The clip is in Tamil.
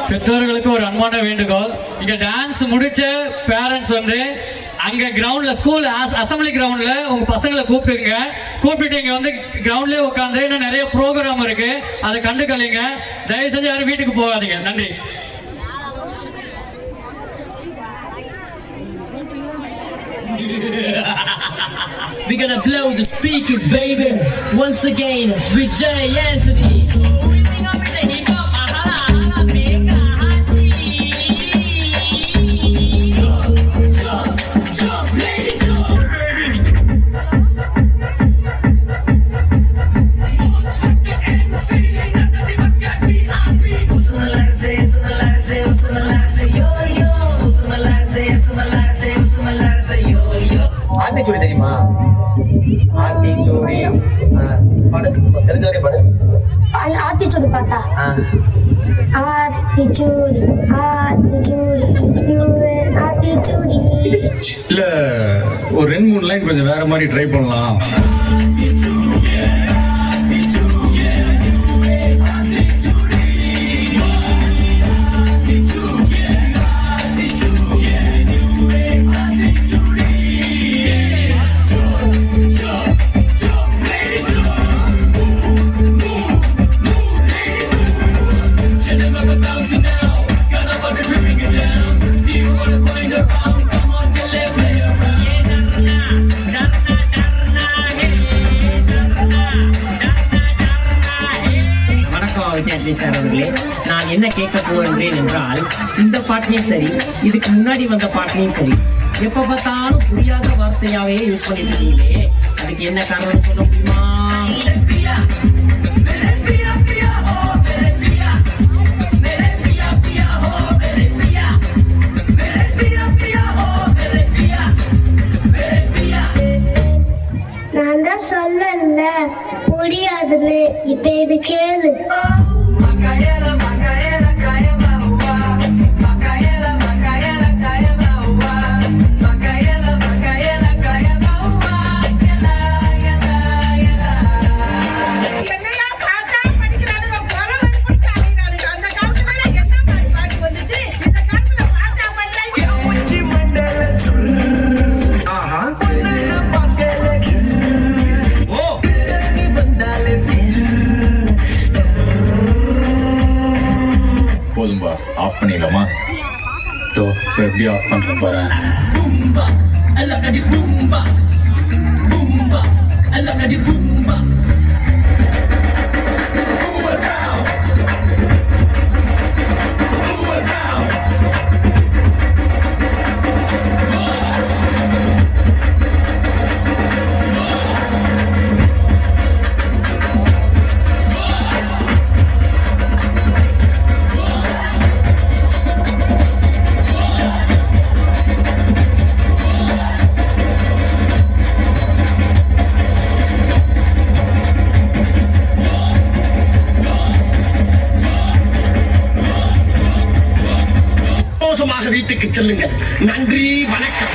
பெற்றோர்களுக்கு ஒரு அன்பான வேண்டுகோள், இங்க டான்ஸ் முடிச்ச பேரண்ட்ஸ் வந்து அங்க கிரவுண்ட்ல ஸ்கூல் அசம்பிளி கிரவுண்ட்ல உங்க பசங்களை கூப்பிட்டு இங்க வந்து கிரவுண்ட்லயே உட்காந்து இன்னும் நிறைய ப்ரோக்ராம் இருக்கு, அதை கண்டுக்கலைங்க. தயவு செஞ்சு யாரும் வீட்டுக்கு போகாதீங்க. நன்றி. We're gonna blow the speakers, baby. Once again, with Jay Anthony. Aathichoodi தெரியுமா? ஆத்திச்சூடி பாடு, தெரிஞ்சவரே பாடு. ஆத்திச்சூடி பார்த்தா ஆத்திச்சூடி ஆத்திச்சூடி ஆத்திச்சூடி இல்ல ஒரு 2-3 லைன் கொஞ்சம் வேற மாதிரி ட்ரை பண்ணலாம். நான் என்ன கேட்க போகின்றேன் என்றால், இந்த பாட்டிலையும் சரி, இதுக்கு முன்னாடி வந்த பாட்டிலையும் சரி, எப்ப பார்த்தாலும் புரியாத வார்த்தையாவே யூஸ் பண்ணிட்டு இருக்கீங்களே, அதுக்கு என்ன காரணம் சொல்ல முடியுமா? நான் தான் சொல்லல முடியாதுன்னு, இப்ப இது கேளு. போதும்பா, ஆஃப் பண்ணிடலாமா? எப்படி ஆஃப் பண்றேன் பாரு. வீட்டுக்கு செல்லுங்க. நன்றி, வணக்கம்.